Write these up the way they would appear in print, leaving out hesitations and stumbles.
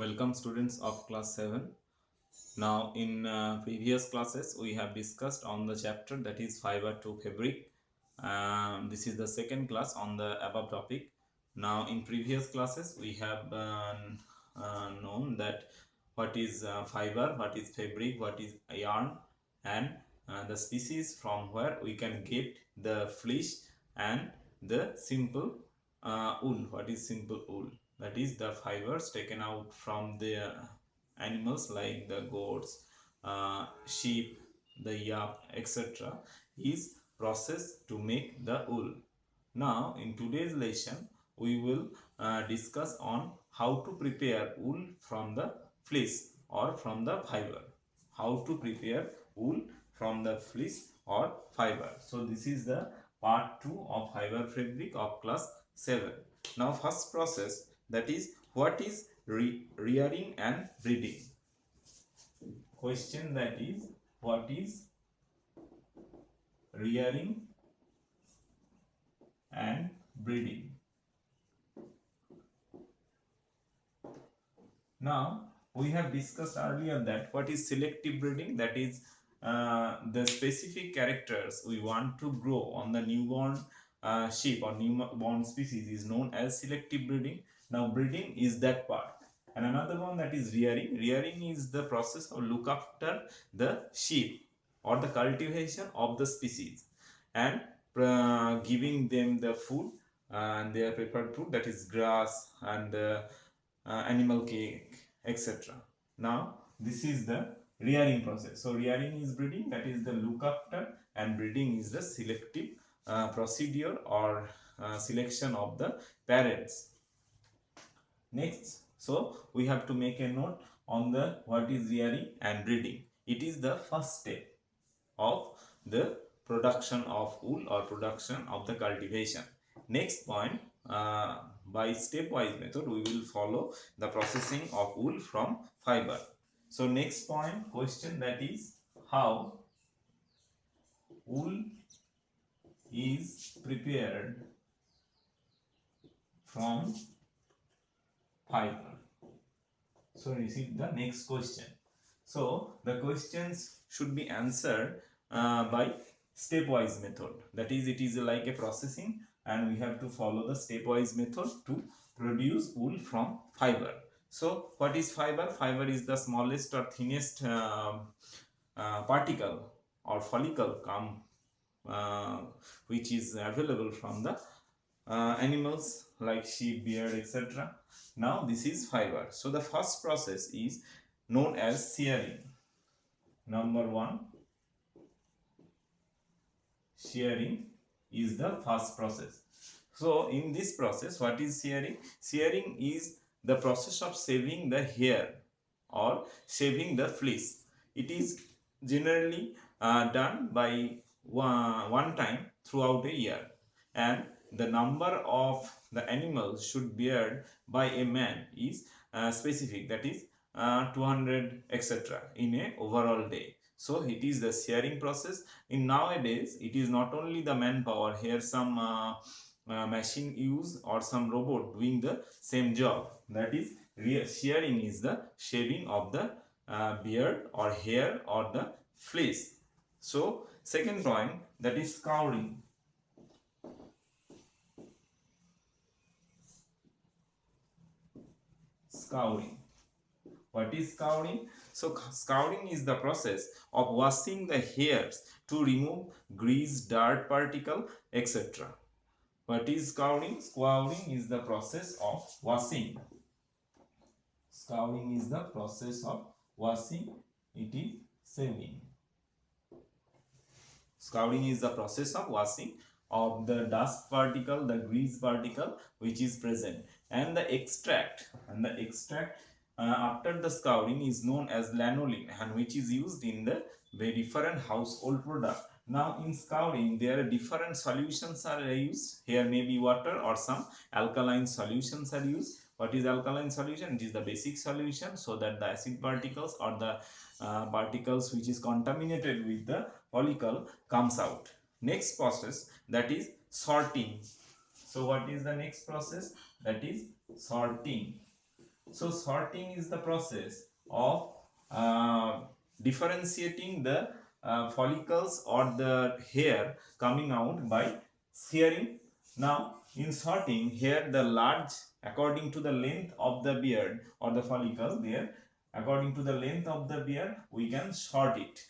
Welcome students of class 7. Now in previous classes we have discussed on the chapter that is fiber to fabric. This is the second class on the above topic. Now in previous classes we have known that what is fiber, what is fabric, what is yarn, and the species from where we can get the fleece and the simple wool. What is simple wool? That is the fibers taken out from the animals like the goats, sheep, the yak, etc. is processed to make the wool. Now in today's lesson we will discuss on how to prepare wool from the fleece or from the fiber. How to prepare wool from the fleece or fiber. So this is the part 2 of fiber fabric of class 7. Now first process, that is what is rearing and breeding. Question, that is what is rearing and breeding. Now we have discussed earlier that what is selective breeding, that is the specific characters we want to grow on the newborn sheep or newborn species is known as selective breeding. Now breeding is that part. And another one, that is rearing. Rearing is the process of look after the sheep or the cultivation of the species and giving them the food and their prepared food, that is grass and animal cake, etc. Now this is the rearing process. So rearing is breeding, that is the look after, and breeding is the selective procedure or selection of the parents. Next, so we have to make a note on the what is rearing and breeding. It is the first step of the production of wool or production of the cultivation. Next point, by stepwise method we will follow the processing of wool from fiber. So next point question, that is how wool is prepared from fiber. So this is the next question. So the questions should be answered by stepwise method. That is, it is like a processing and we have to follow the stepwise method to produce wool from fiber. So what is fiber? Fiber is the smallest or thinnest particle or follicle uh, which is available from the animals like sheep, beard, etc. Now this is fiber. So the first process is known as shearing. Number 1, shearing is the first process. So in this process, what is shearing? Shearing is the process of shaving the hair or shaving the fleece. It is generally done by one time throughout a year, and the number of the animals should beard by a man is specific, that is 200 etc. in a overall day. So it is the shearing process. In nowadays it is not only the manpower, here some machine use or some robot doing the same job. That is, shearing is the shaving of the beard or hair or the fleece. So second point, that is scouring. Scouring. What is scouring? So scouring is the process of washing the hairs to remove grease, dirt particle, etc. What is scouring? Scouring is the process of washing. Scouring is the process of washing. It is shaving. Scouring is the process of washing of the dust particle, the grease particle which is present, and the extract. After the scouring is known as lanolin, and which is used in the very different household product. Now in scouring there are different solutions are used. Here may be water or some alkaline solutions are used. What is alkaline solution? It is the basic solution, so that the acid particles or the particles which is contaminated with the follicle comes out. Next process, that is sorting. So what is the next process? That is sorting. So sorting is the process of uh, differentiating the follicles or the hair coming out by shearing. Now in sorting, here the large according to the length of the beard or the follicle there, according to the length of the beard we can sort it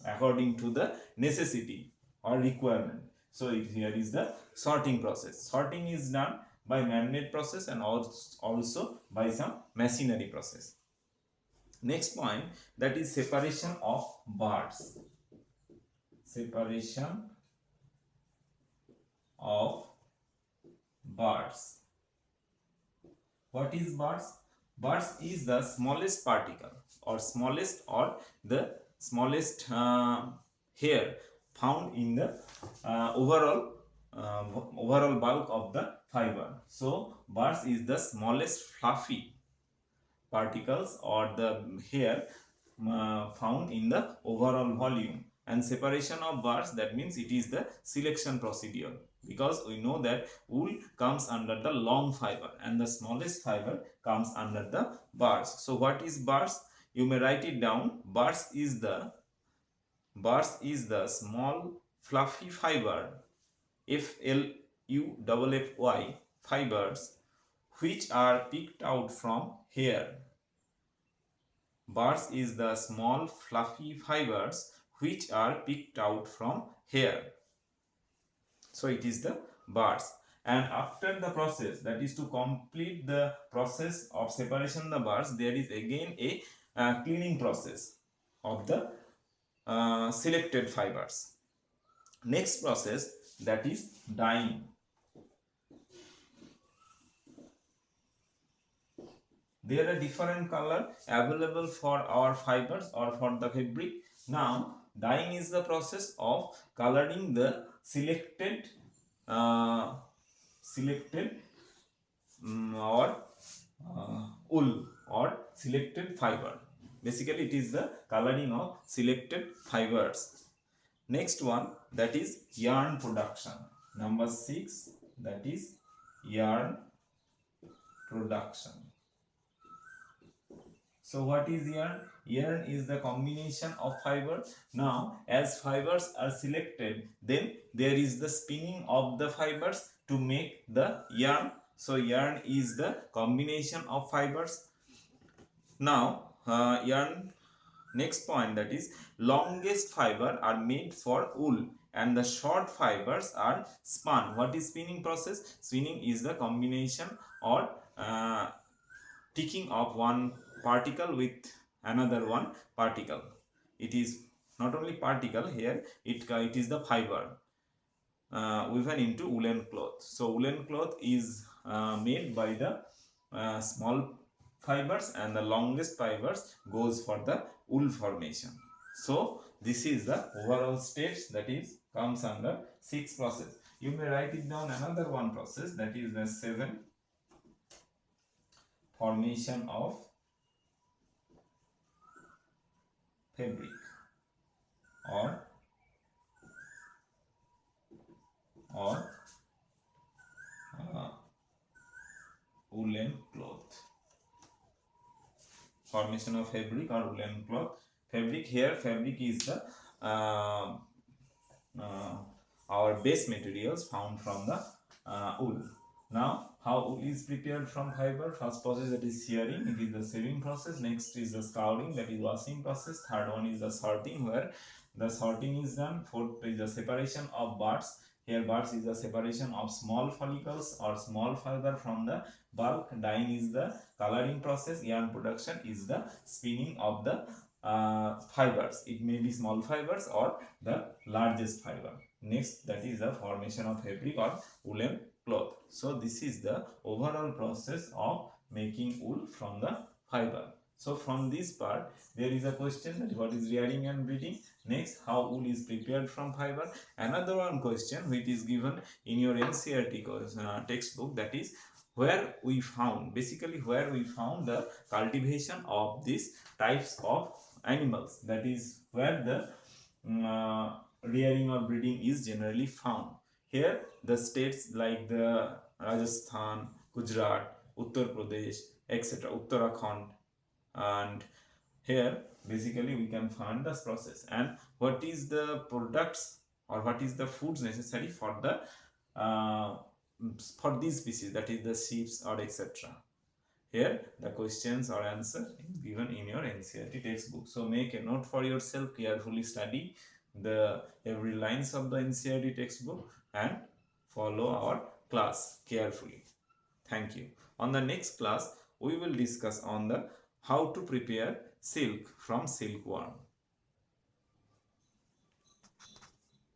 according to the necessity or requirement. So here is the sorting process. Sorting is done by man-made process and also by some machinery process. Next point, that is separation of birds. Separation of birds. What is birds? Birds is the smallest particle or the smallest hair found in the overall bulk of the fiber. So birds is the smallest fluffy particles or the hair found in the overall volume. And separation of birds, that means it is the selection procedure, because we know that wool comes under the long fiber and the smallest fiber comes under the bars. So what is bars? You may write it down. Bars is the small fluffy fiber, FLUFFY fibers, which are picked out from hair. Bars is the small fluffy fibers which are picked out from hair. So it is the bars. And after the process, that is to complete the process of separation the bars, there is again a cleaning process of the selected fibers. Next process, that is dyeing. There are different color available for our fibers or for the fabric. Now dyeing is the process of coloring the selected wool or selected fiber. Basically it is the coloring of selected fibers. Next one, that is yarn production. Number 6, that is yarn production. So what is yarn? Yarn is the combination of fibers. Now as fibers are selected, then there is the spinning of the fibers to make the yarn. So yarn is the combination of fibers. Now yarn, next point, that is longest fiber are made for wool and the short fibers are spun. What is spinning process? Spinning is the combination or ticking of one particle with another one particle. It is not only particle here, it is the fiber woven into woolen cloth. So woolen cloth is made by the small fibers and the longest fibers goes for the wool formation. So this is the overall steps that is comes under 6 process. You may write it down another one process, that is the 7, formation of fabric or woolen cloth. Formation of fabric or woolen cloth. Fabric, here fabric is the our base materials found from the wool. Now how wool is prepared from fiber? First process, that is shearing, it is the sewing process. Next is the scouring, that is washing process. Third one is the sorting, where the sorting is done. Fourth is the separation of buds. Here buds is the separation of small follicles or small fiber from the bulk. Dyeing is the coloring process. Yarn production is the spinning of the fibers. It may be small fibers or the largest fiber. Next, that is the formation of fabric or woolen cloth. So this is the overall process of making wool from the fiber. So from this part there is a question, that what is rearing and breeding. Next, how wool is prepared from fiber. Another one question which is given in your NCERT textbook, that is where we found the cultivation of these types of animals, that is where the rearing or breeding is generally found. Here the states like the Rajasthan, Gujarat, Uttar Pradesh, etc., Uttarakhand. And here basically we can find this process and what is the products or what is the foods necessary for the uh, for these species, that is the sheep or etc. Here the questions or answer is given in your NCERT textbook. So make a note for yourself, carefully study the every lines of the NCERT textbook and follow our class carefully. Thank you. On the next class we will discuss on the how to prepare silk from silkworm.